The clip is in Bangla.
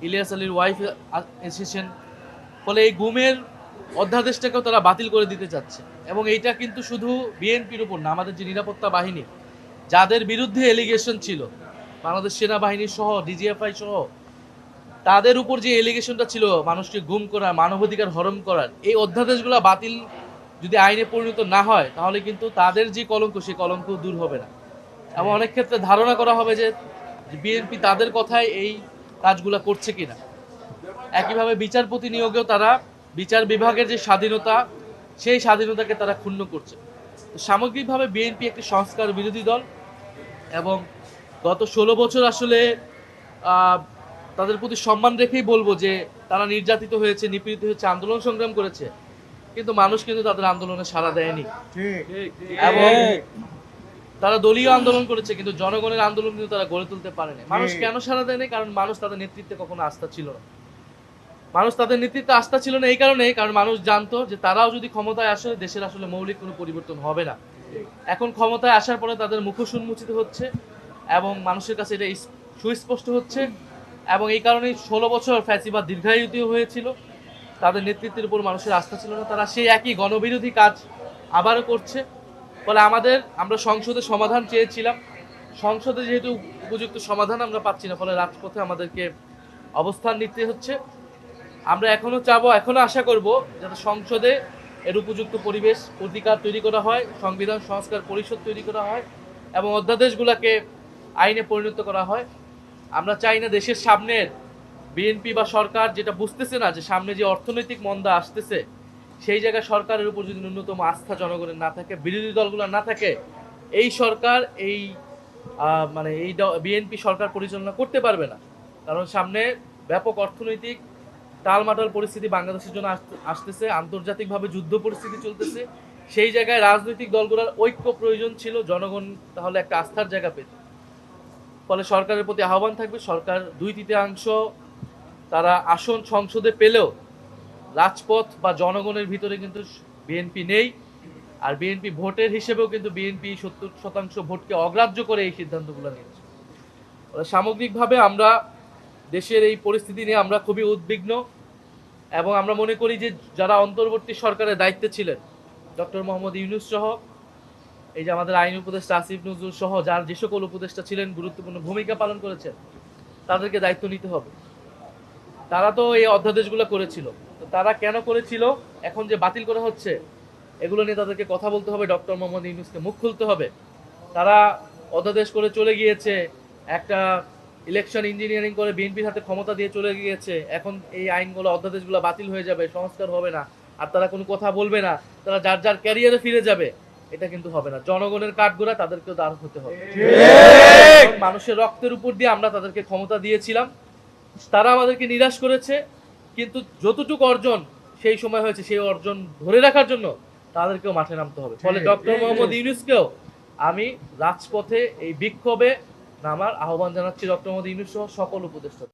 ইলিয়াস আলীর ওয়াইফ এসেছেন। ফলে এই গুমের অধ্যাদেশটাকেও তারা বাতিল করে দিতে চাচ্ছে। এবং এইটা কিন্তু শুধু বিএনপির উপর না, আমাদের যে নিরাপত্তা বাহিনী যাদের বিরুদ্ধে এলিগেশন ছিল, বাংলাদেশ সেনাবাহিনী সহ ডিজিএফআই সহ তাদের উপর যে এলিগেশনটা ছিল মানুষকে গুম করার, মানবাধিকার হরণ করার, এই অধ্যাদেশগুলো বাতিল যদি আইনে পরিণত না হয় তাহলে কিন্তু তাদের যে কলঙ্ক সেই কলঙ্ক দূর হবে না। এবং অনেক ক্ষেত্রে ধারণা করা হবে যে বিএনপি তাদের কথায় এই কাজগুলো করছে কিনা। একইভাবে বিচারপতি নিয়োগেও তারা বিচার বিভাগের যে স্বাধীনতা সেই স্বাধীনতাকে তারা ক্ষুণ্ণ করছে। তো সামগ্রিকভাবে বিএনপি একটি সংস্কার বিরোধী দল এবং গত ১৬ বছর আসলে তাদের প্রতি সম্মান রেখেই বলবো যে তারা নির্যাতিত হয়েছে, নিপীড়িত হয়েছে, আন্দোলন সংগ্রাম করেছে, কিন্তু মানুষ কিন্তু তাদের আন্দোলনে সাড়া দেয়নি। এবং তারা দলীয় আন্দোলন করেছে কিন্তু জনগণের আন্দোলন কিন্তু তারা গড়ে তুলতে পারেনি। মানুষ কেন সাড়া দেয়নি? কারণ মানুষ তাদের নেতৃত্বে কখনো আস্থা ছিল না। মানুষ তাদের নেতৃত্বে আস্থা ছিল না এই কারণেই, কারণ মানুষ জানতো যে তারাও যদি ক্ষমতায় আসে দেশের আসলে মৌলিক কোনো পরিবর্তন হবে না। এখন ক্ষমতায় আসার পরে তাদের মুখোশ উন্মোচিত হচ্ছে এবং মানুষের কাছে এটা সুস্পষ্ট হচ্ছে। এবং এই কারণেই ১৬ বছর ফ্যাসিবাদ দীর্ঘায়িত হয়েছিল, তাদের নেতৃত্বের উপর মানুষের আস্থা ছিল না, তারা সেই একই গণবিরোধী কাজ আবারও করছে। ফলে আমরা সংসদে সমাধান চেয়েছিলাম, সংসদে যেহেতু উপযুক্ত সমাধান আমরা পাচ্ছি না, ফলে রাজপথে আমাদেরকে অবস্থান নিতে হচ্ছে। আমরা এখনো আশা করব যাতে সংসদে এর উপযুক্ত পরিবেশ অধিকার তৈরি করা হয়, সংবিধান সংস্কার পরিষদ তৈরি করা হয় এবং অধ্যাদেশগুলোকে আইনে পরিণত করা হয়। আমরা চাই না দেশের সামনের বিএনপি বা সরকার যেটা বুঝতেছে না যে সামনে যে অর্থনৈতিক মন্দা আসতেছে, সেই জায়গায় সরকারের উপর যদি ন্যূনতম আস্থা জনগণের না থাকে, বিরোধী দলগুলো না থাকে, এই সরকার এই বিএনপি সরকার পরিচালনা করতে পারবে না। কারণ সামনে ব্যাপক অর্থনৈতিক টালমাটাল পরিস্থিতি বাংলাদেশের জন্য আসতেছে, আন্তর্জাতিকভাবে যুদ্ধ পরিস্থিতি চলতেছে। সেই জায়গায় রাজনৈতিক দলগুলোর ঐক্য প্রয়োজন ছিল, জনগণ তাহলে একটা আস্থার জায়গা পেত। ফলে সরকারের প্রতি আহ্বান থাকবে, সরকার ২/৩ তারা আসন সংসদে পেলেও রাজপথ বা জনগণের ভিতরে কিন্তু বিএনপি নেই। আর বিএনপি ভোটের হিসেবেও কিন্তু বিএনপি ৭০% ভোটকে অগ্রাহ্য করে এই সিদ্ধান্তগুলো নিয়েছে। সামগ্রিকভাবে আমরা দেশের এই পরিস্থিতি নিয়ে আমরা খুবই উদ্বিগ্ন এবং আমরা মনে করি যে যারা অন্তর্বর্তী সরকারের দায়িত্বে ছিলেন, ডক্টর মোহাম্মদ ইউনূস সহ, এই যে আমাদের আইন উপদেষ্টা আসিফ নজরুল সহ যার যে সকল উপদেষ্টা ছিলেন গুরুত্বপূর্ণ ভূমিকা পালন করেছেন, তাদেরকে দায়িত্ব নিতে হবে। তারা তো এই অধ্যাদেশগুলো করেছিল, তো তারা কেন করেছিল, এখন যে বাতিল করা হচ্ছে, এগুলো নিয়ে তাদেরকে কথা বলতে হবে, ডক্টর মোহাম্মদ ইউনূসকে মুখ খুলতে হবে। তারা অধ্যাদেশ করে চলে গিয়েছে, একটা ইলেকশন ইঞ্জিনিয়ারিং করে বিএনপির হাতে ক্ষমতা দিয়ে চলে গিয়েছে, এখন এই আইনগুলো অধ্যাদেশগুলো বাতিল হয়ে যাবে, সংস্কার হবে না, আর তারা কোনো কথা বলবে না, তারা যার যার ক্যারিয়ারে ফিরে যাবে, এটা কিন্তু হবে না। জনগণের কাঠগড়া তাদেরকেও দাঁড় হতে হবে। মানুষের রক্তের উপর দিয়ে আমরা তাদেরকে ক্ষমতা দিয়েছিলাম, তারা আমাদেরকে নিরাশ করেছে, কিন্তু যতটুকু অর্জন সেই সময় হয়েছে সেই অর্জন ধরে রাখার জন্য তাদেরকেও মাঠে নামতে হবে। ফলে ডক্টর মোহাম্মদ ইউনূসকেও আমি রাজপথে এই বিক্ষোভে নামার আহ্বান জানাচ্ছি, ডক্টর মোহাম্মদ ইউনূস সহ সকল উপদেষ্টা।